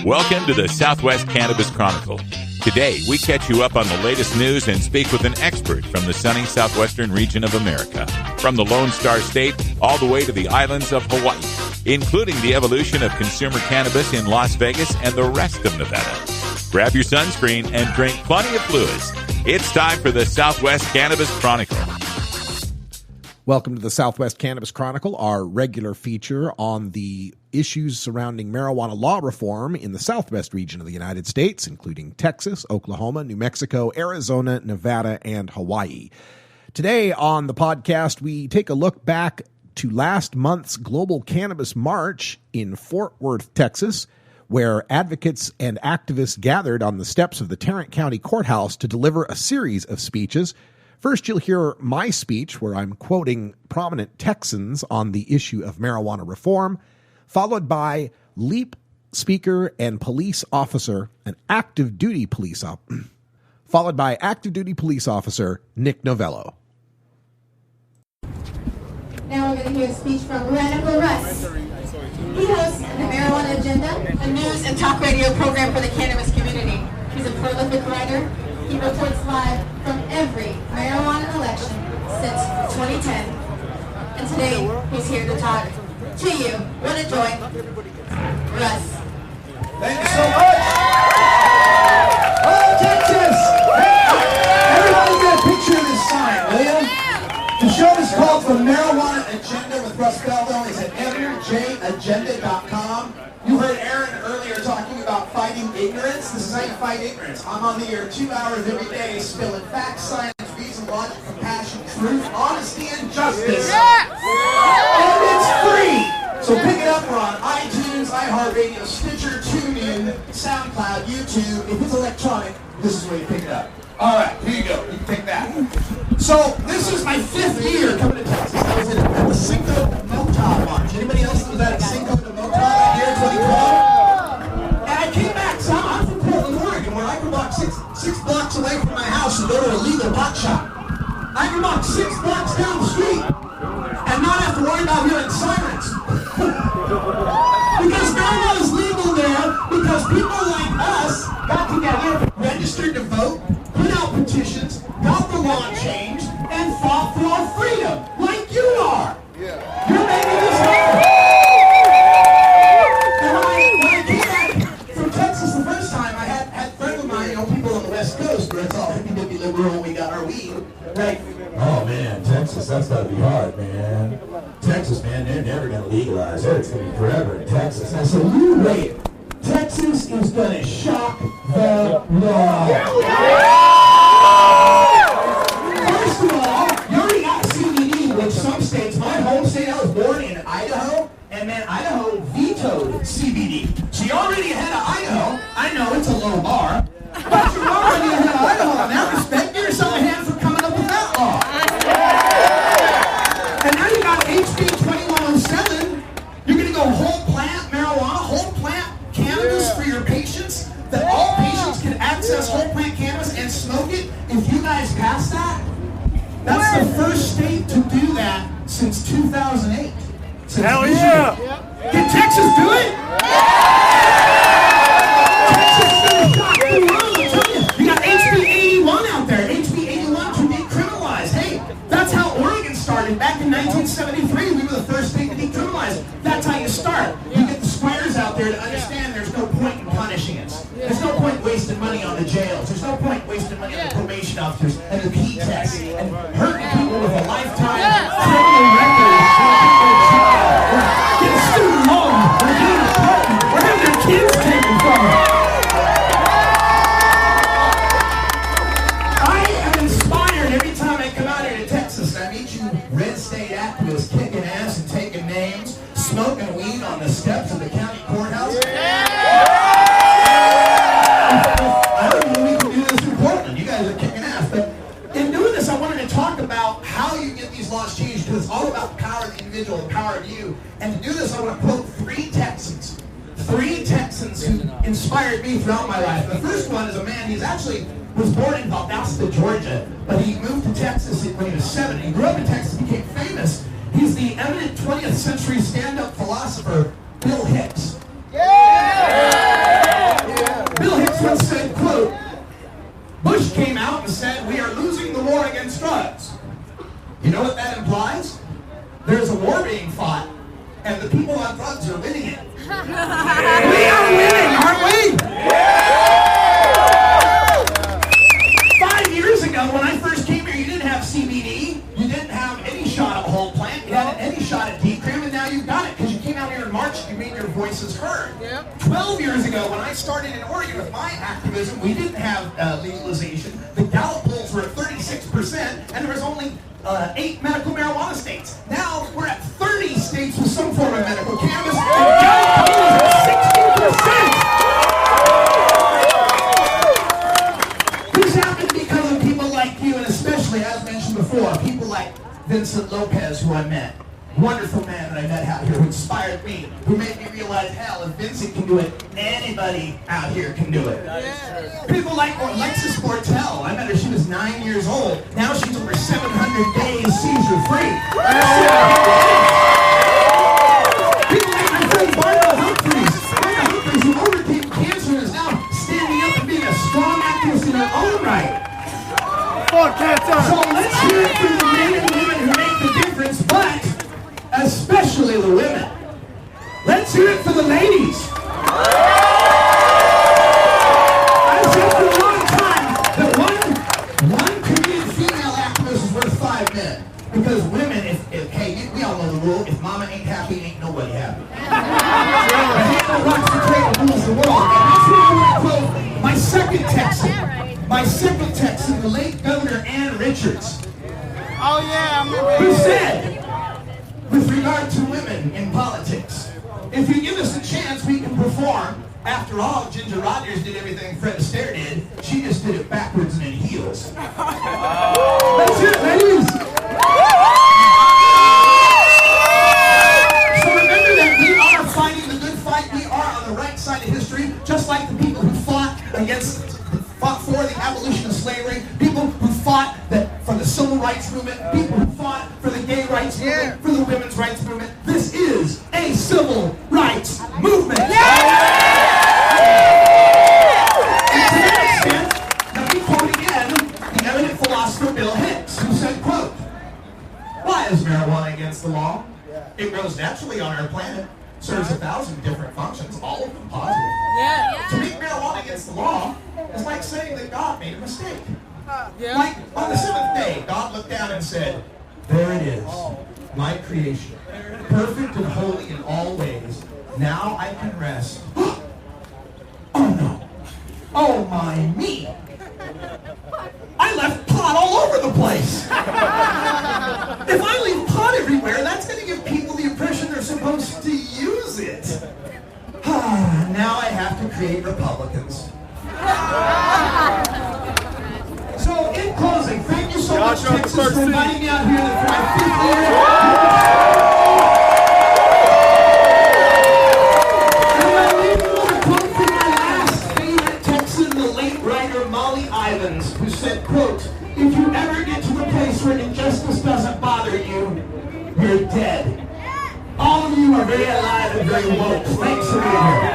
Welcome to the Southwest Cannabis Chronicle. Today, we catch you up on the latest news and speak with an expert from the sunny southwestern region of America. From the Lone Star State all the way to the islands of Hawaii, including the evolution of consumer cannabis in Las Vegas and the rest of Nevada. Grab your sunscreen and drink plenty of fluids. It's time for the Southwest Cannabis Chronicle. Welcome to the Southwest Cannabis Chronicle, our regular feature on the issues surrounding marijuana law reform in the southwest region of the United States, including Texas, Oklahoma, New Mexico, Arizona, Nevada, and Hawaii. Today on the podcast, we take a look back to last month's Global Cannabis March in Fort Worth, Texas, where advocates and activists gathered on the steps of the Tarrant County Courthouse to deliver a series of speeches. First, you'll hear my speech where I'm quoting prominent Texans on the issue of marijuana reform, followed by LEAP speaker and police officer, an active duty police officer. followed by active duty police officer Nick Novello. Now we're going to hear a speech from Radical Russ. He hosts the Marijuana Agenda, a news and talk radio program for the cannabis community. He's a prolific writer. He reports live from every marijuana election since 2010. And today, he's here to talk to you. What a joy. Russ. Thank you so much. Oh, Texas! Hey, everybody get a picture of this sign, will you? The show is called The Marijuana Agenda with Russ Belville. It's at MJAgenda.com. You heard Aaron earlier talking about fighting ignorance. This is how you fight ignorance. I'm on the air 2 hours every day, spilling facts, science, reason, logic, compassion, truth, honesty, and justice. And it's free! So pick it up. We're on iTunes, iHeartRadio, Stitcher, TuneIn, SoundCloud, YouTube. If it's electronic, this is where you pick it up. All right, here you go. You can take that. So this is my 5th year coming to Texas. I was at the Cinco de Mota March. Anybody else was at Cinco de Mota that year, 2012? And I came back. So I'm from Portland, Oregon, where I can walk six blocks away from my house and go to a legal pot shop. I can walk 6 blocks down the street and not have to worry about hearing sirens. Because marijuana is legal there because people like us got together, registered to vote, put out petitions, got the law changed, and fought for our freedom, like you are. You're making this happen. And when I came back from Texas the first time, I had friends of mine, people on the West Coast, where it's all hippy-dippy liberal, we got our weed. Like, oh man, Texas, that's gotta be hard, man. Texas, man, they're never gonna legalize it. It's gonna be forever in Texas. And I said, you wait. Texas is gonna shock the law. First of all, you already got CBD, which some states, my home state, I was born in Idaho, and man, Idaho vetoed CBD. So you're already ahead of Idaho. I know it's a low bar, but you're already ahead of Idaho. In that respect, give yourself a hand for coming up with that law. And now you got HB 2107. You're going to go whole plant marijuana, whole plant cannabis for your patients, that all patients can access whole plant cannabis and smoke it. If you guys pass that, that's the first state to do that since 2008. Hell yeah! Did Texas do it? Texas is going to shock the world, I'm telling you. You got HB 81 out there. HB 81 to decriminalize. Hey, that's how Oregon started back in 1973. We were the first state to decriminalize. That's how you start. You get the squares out there to understand there's no point in punishing us. There's no point wasting money on the jails. There's no point wasting money on the probation officers and the P tests and hurting people with a lifetime criminal record. Getting student loan. We're getting a partner. We're having their kids taken from them. I am inspired every time I come out here to Texas and I meet you red state activists kicking ass and taking names, smoking weed on the steps of the county courthouse. I don't know we can do this in Portland. You guys are kicking ass. But in doing this, I wanted to talk about how you get these laws changed, because it's all about the power of the individual, the power of you. And to do this, I want to quote 3 Texans. 3 Texans who inspired me throughout my life. The first one is a man, he's actually was born in Valdosta, Georgia, but he moved to Texas when he was 7. He grew up in Texas, became famous. He's the eminent 20th century stand-up philosopher, Bill Hicks. Bill Hicks once said, quote, Bush came out and said, we are losing the war against drugs. You know what that implies? There's a war being fought, and the people on drugs are winning it. We are winning, aren't we? 5 years ago, when I first came here, you didn't have CBD, you didn't have any shot of whole plant, you hadn't any shot of decrim, and now you've got it, because you came out here in March and you made your voices heard. 12 years ago, when I started in Oregon with my activism, we didn't have legalization. The Gallup polls were at 36%, and there was only 8 medical marijuana states. Now we're at 30 states with some form of medical cannabis, and Gallup polls are 60%. This happened because of people like you, and especially, as mentioned before, people like Vincent Lopez, who I met. Wonderful man, that I met out here who inspired me, who made me realize, hell, if Vincent can do it, anybody out here can do it. People like Alexis Bortel. I met her, she was 9 years old. Now she's over 700 days seizure-free. People like my friend Barbara Humphreys. Barbara Humphreys, who overcame cancer, is now standing up and being a strong activist in her own right. So let's hear it from the men and women who make the difference, but especially the women. Let's hear it for the ladies. I've said for a long time that one committed female activist is worth 5 men. Because women, hey, we all know the rule, if mama ain't happy, ain't nobody happy. The handle rocks the cradle, rules the world. And that's why I want to quote my second Texan, the late Governor Ann Richards. Oh yeah, who said, with regard to women in politics, if you give us a chance, we can perform. After all, Ginger Rogers did everything Fred Astaire did. She just did it backwards and in heels. That's it, ladies. So remember that we are fighting the good fight. We are on the right side of history, just like the people who fought for the abolition of slavery, people who fought for the civil rights movement, people who fought for the gay rights movement, for the women's rights movement. This is a civil rights movement. And to that extent, let me quote again the eminent philosopher Bill Hicks, who said, quote, "Why is marijuana against the law? It grows naturally on our planet, serves 1,000 different functions, all of them positive. To make marijuana against the law is like saying that God made a mistake. Like on the 7th day, God looked down and said, there it is, my creation, perfect and holy in all ways. Now I can rest. Oh no. Oh my me. I left pot all over the place. If I leave pot everywhere, that's going to give people the impression they're supposed to use it. Now I have to create Republicans. So, in closing, thank you so much, Texas, for inviting me out here for my 5th year. And I'm leaving with a quote from my last favorite Texan, the late writer Molly Ivins, who said, quote, "If you ever get to the place where injustice doesn't bother you, you're dead." All of you are very alive and very woke. Thanks for being here.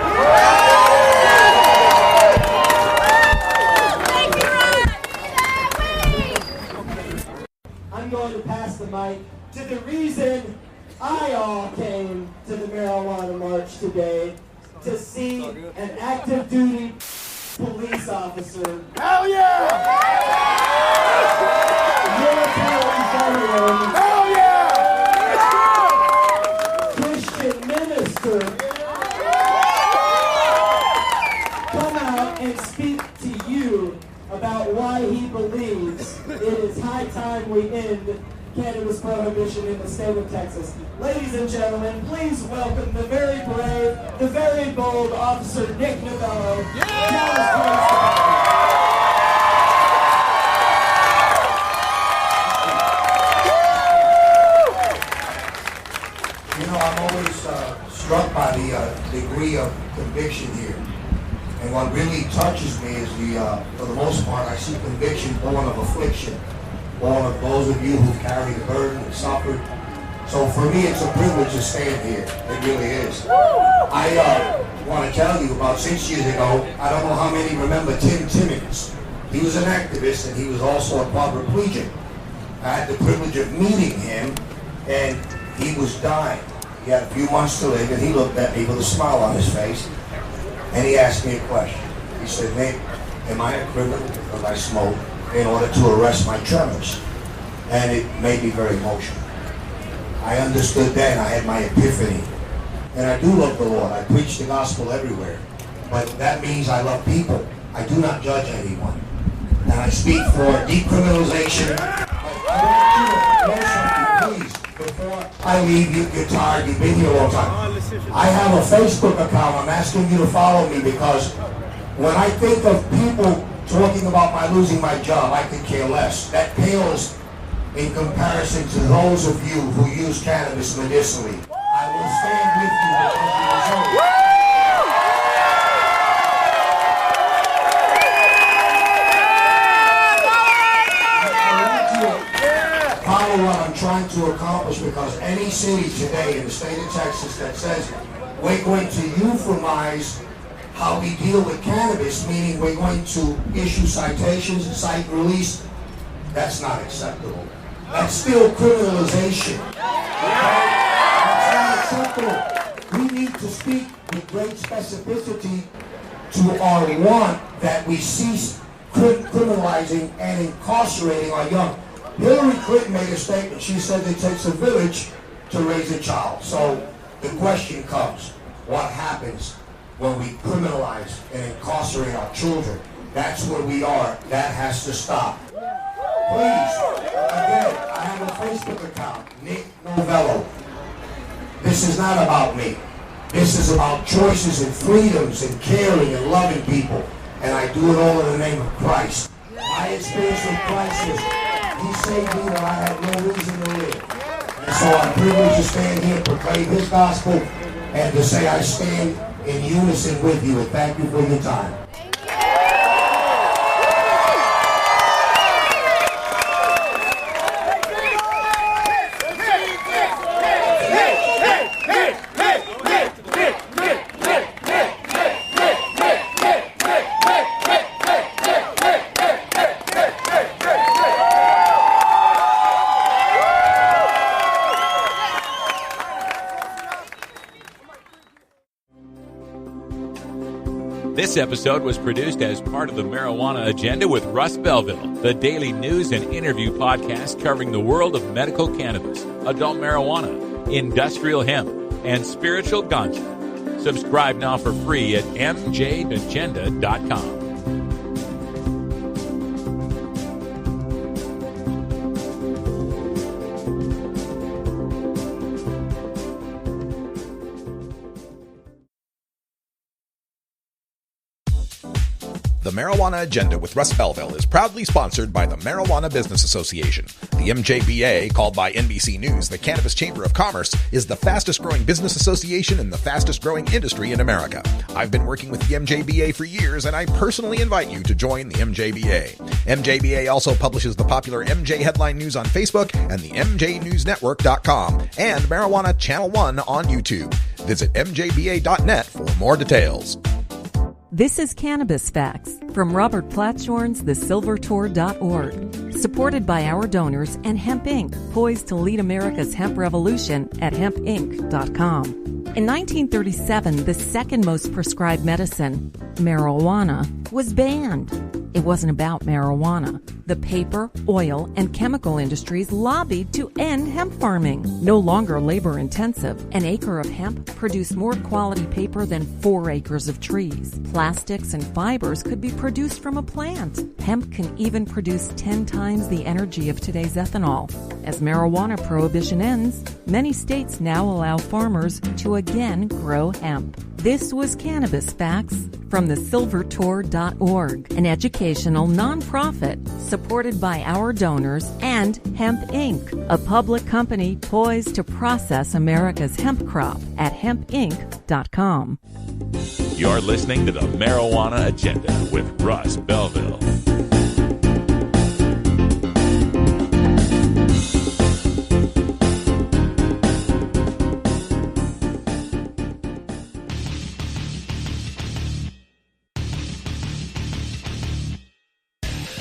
I'm going to pass the mic to the reason I all came to the marijuana march today, to see an active duty police officer. Hell yeah! Military veteran. Hell yeah! Christian minister. Come out and speak to you about why he believes it is high time we end cannabis prohibition in the state of Texas. Ladies and gentlemen, please welcome the very brave, the very bold Officer Nick Novello. You know, I'm always struck by the degree of conviction here. And what really touches me is for the most part, I see conviction born of affliction, born of those of you who've carried the burden and suffered. So for me, it's a privilege to stand here. It really is. I want to tell you, about 6 years ago, I don't know how many remember Tim Timmons. He was an activist and he was also a quadriplegic. I had the privilege of meeting him, and he was dying. He had a few months to live, and he looked at me with a smile on his face. And he asked me a question. He said, "Nick, am I a criminal because I smoke in order to arrest my tremors?" And it made me very emotional. I understood then, I had my epiphany. And I do love the Lord. I preach the gospel everywhere. But that means I love people. I do not judge anyone. And I speak for decriminalization. I want you to know something, please. Before I leave, you're tired, you've been here a long time. I have a Facebook account. I'm asking you to follow me because when I think of people talking about my losing my job, I could care less. That pales in comparison to those of you who use cannabis medicinally. I will stand with you because you deserve it. Follow what I'm trying to accomplish, because any city today in the state of Texas that says we're going to euphemize how we deal with cannabis, meaning we're going to issue citations and cite release, that's not acceptable. That's still criminalization. Okay? That's not acceptable. We need to speak with great specificity to our want that we cease criminalizing and incarcerating our young. Hillary Clinton made a statement. She said it takes a village to raise a child. So the question comes, what happens when we criminalize and incarcerate our children? That's where we are. That has to stop. Please, again, I have a Facebook account, Nick Novello. This is not about me. This is about choices and freedoms and caring and loving people. And I do it all in the name of Christ. My experience with Christ is He saved me when I had no reason to live. And so I'm privileged to stand here and proclaim His gospel and to say I stand in unison with you. And thank you for your time. This episode was produced as part of the Marijuana Agenda with Russ Belville, the daily news and interview podcast covering the world of medical cannabis, adult marijuana, industrial hemp, and spiritual ganja. Subscribe now for free at mjagenda.com. The Marijuana Agenda with Russ Belville is proudly sponsored by the Marijuana Business Association. The MJBA, called by NBC News the Cannabis Chamber of Commerce, is the fastest growing business association and the fastest growing industry in America. I've been working with the MJBA for years, and I personally invite you to join the MJBA. MJBA also publishes the popular MJ Headline News on Facebook and the MJNewsNetwork.com and Marijuana Channel 1 on YouTube. Visit mjba.net for more details. This is Cannabis Facts from Robert Platshorn's thesilvertour.org, supported by our donors and Hemp Inc., poised to lead America's hemp revolution at hempinc.com. In 1937, the second most prescribed medicine, marijuana, was banned. It wasn't about marijuana. The paper, oil, and chemical industries lobbied to end hemp farming. No longer labor-intensive, an acre of hemp produced more quality paper than 4 acres of trees. Plastics and fibers could be produced from a plant. Hemp can even produce 10 times the energy of today's ethanol. As marijuana prohibition ends, many states now allow farmers to again grow hemp. This was Cannabis Facts from thesilvertour.org, an educational nonprofit supported by our donors and Hemp Inc., a public company poised to process America's hemp crop at hempinc.com. You're listening to the Marijuana Agenda with Russ Belville.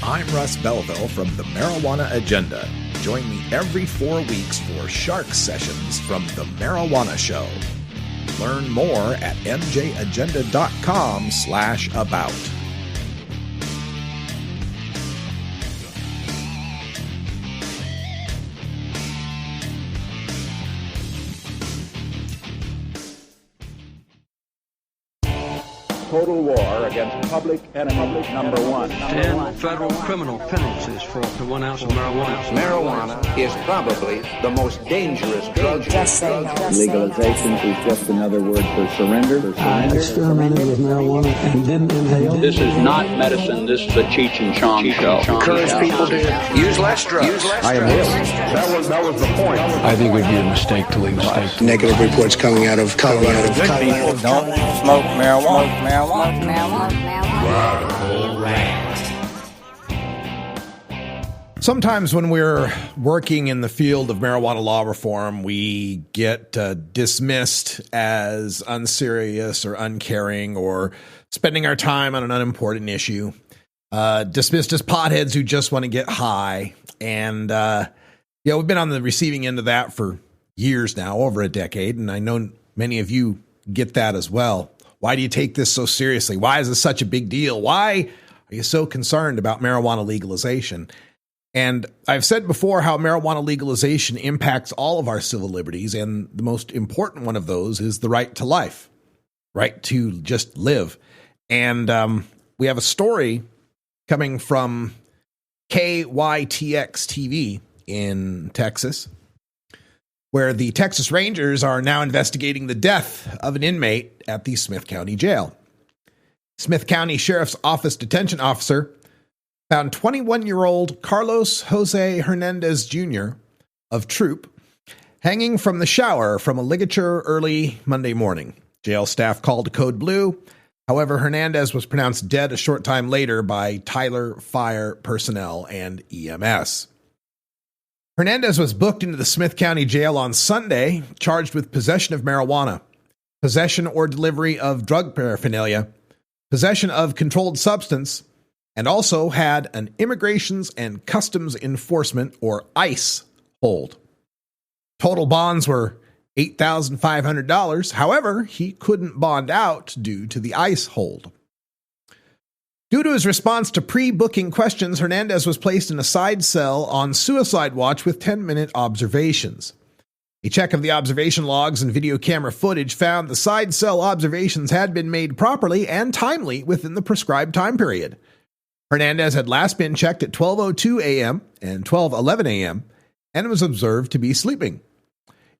I'm Russ Belville from the Marijuana Agenda. Join me every 4 weeks for Shark Sessions from The Marijuana Show. Learn more at mjagenda.com/about. total war against public enemy number one. 10 federal criminal penalties for 1 ounce of marijuana. Marijuana is probably the most dangerous drug. Legalization is just another word for surrender. I experimented with marijuana and didn't inhale. This is not medicine. This is a Cheech and Chong show. Encourage people to use less drugs. I am ill. That was the point. I think it would be a mistake to legalize. Negative reports coming out of Colorado. Good people don't smoke marijuana. Radical Rant. Sometimes when we're working in the field of marijuana law reform, we get dismissed as unserious or uncaring or spending our time on an unimportant issue. Dismissed as potheads who just want to get high. And, we've been on the receiving end of that for years now, over a decade. And I know many of you get that as well. Why do you take this so seriously? Why is this such a big deal? Why are you so concerned about marijuana legalization? And I've said before how marijuana legalization impacts all of our civil liberties, and the most important one of those is the right to life, right to just live. And we have a story coming from KYTX TV in Texas, where the Texas Rangers are now investigating the death of an inmate at the Smith County Jail. Smith County Sheriff's Office detention officer found 21-year-old Carlos Jose Hernandez Jr. of Troop hanging from the shower from a ligature early Monday morning. Jail staff called Code Blue. However, Hernandez was pronounced dead a short time later by Tyler Fire personnel and EMS. Hernandez was booked into the Smith County Jail on Sunday, charged with possession of marijuana, possession or delivery of drug paraphernalia, possession of controlled substance, and also had an Immigrations and Customs Enforcement, or ICE, hold. Total bonds were $8,500. However, he couldn't bond out due to the ICE hold. Due to his response to pre-booking questions, Hernandez was placed in a side cell on suicide watch with 10-minute observations. A check of the observation logs and video camera footage found the side cell observations had been made properly and timely within the prescribed time period. Hernandez had last been checked at 12:02 a.m. and 12:11 a.m. and was observed to be sleeping.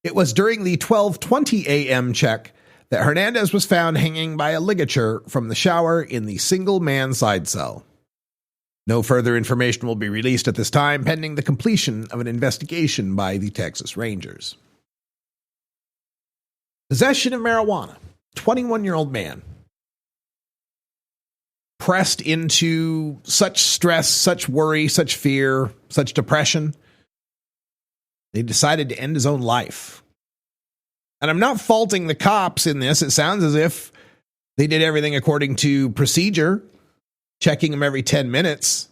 It was during the 12:20 a.m. check that Hernandez was found hanging by a ligature from the shower in the single-man side cell. No further information will be released at this time, pending the completion of an investigation by the Texas Rangers. Possession of marijuana. 21-year-old man. Pressed into such stress, such worry, such fear, such depression, they decided to end his own life. And I'm not faulting the cops in this. It sounds as if they did everything according to procedure, checking him every 10 minutes.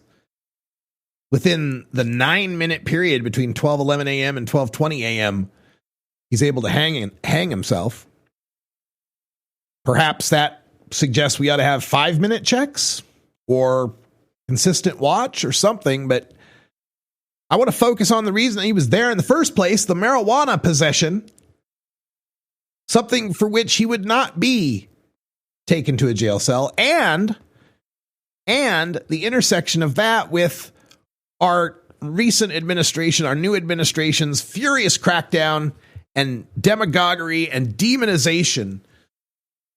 Within the 9-minute period between 12:11 a.m. and 12:20 a.m., he's able to hang himself. Perhaps that suggests we ought to have 5-minute checks or consistent watch or something, but I want to focus on the reason that he was there in the first place, the marijuana possession, something for which he would not be taken to a jail cell, and the intersection of that with our recent administration, our new administration's furious crackdown and demagoguery and demonization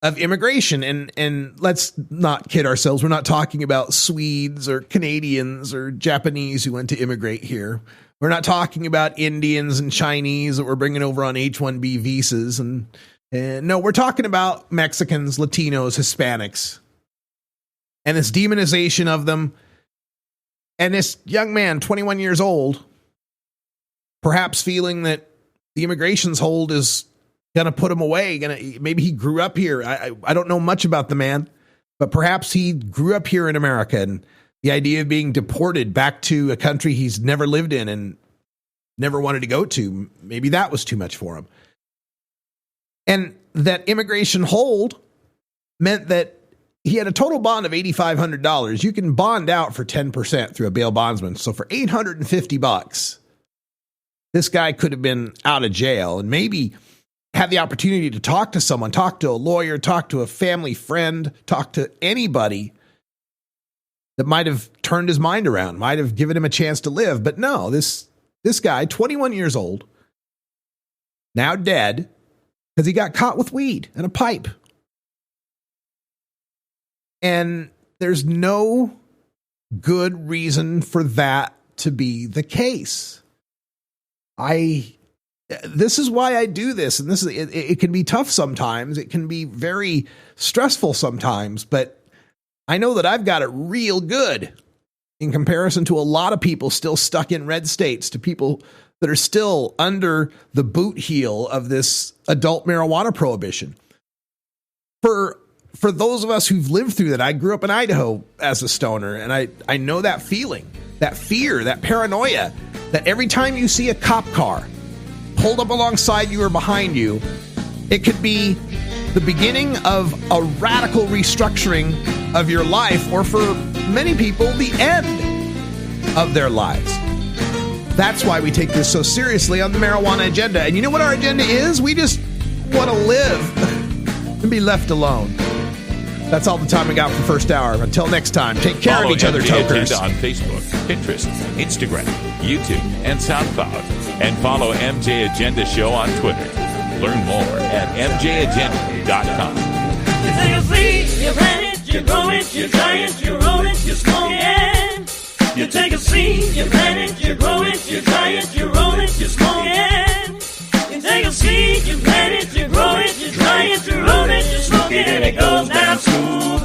of immigration. And let's not kid ourselves. We're not talking about Swedes or Canadians or Japanese who went to immigrate here. We're not talking about Indians and Chinese that we're bringing over on H-1B visas. And no, we're talking about Mexicans, Latinos, Hispanics, and this demonization of them. And this young man, 21 years old, perhaps feeling that the immigration's hold is going to put him away. Maybe he grew up here. I don't know much about the man, but perhaps he grew up here in America, and the idea of being deported back to a country he's never lived in and never wanted to go to, maybe that was too much for him. And that immigration hold meant that he had a total bond of $8,500. You can bond out for 10% through a bail bondsman. So for $850, this guy could have been out of jail. And maybe had the opportunity to talk to someone, talk to a lawyer, talk to a family friend, talk to anybody that might have turned his mind around, might have given him a chance to live. But no, this guy, 21 years old, now dead, because he got caught with weed and a pipe. And there's no good reason for that to be the case. This is why I do this, and it can be tough sometimes. It can be very stressful sometimes, but I know that I've got it real good in comparison to a lot of people still stuck in red states, to people that are still under the boot heel of this adult marijuana prohibition. For those of us who've lived through that, I grew up in Idaho as a stoner, and I know that feeling, that fear, that paranoia, that every time you see a cop car pulled up alongside you or behind you, it could be the beginning of a radical restructuring of your life, or for many people, the end of their lives. That's why we take this so seriously on the Marijuana Agenda. And you know what our agenda is? We just want to live and be left alone. That's all the time we got for first hour. Until next time, take care of each other, tokers. On Facebook, Pinterest, Instagram, YouTube, and SoundCloud. And follow MJ Agenda Show on Twitter. Learn more at mjagenda.com. You take a seed, you plant it, you grow it, you dry it, you roll it, you smoke it. You take a seed, you plant it, you grow it, you dry it, you roll it, you smoke it. You take a seed, you plant it, you grow it, you dry it, you roll it, you smoke it, and it goes down smooth.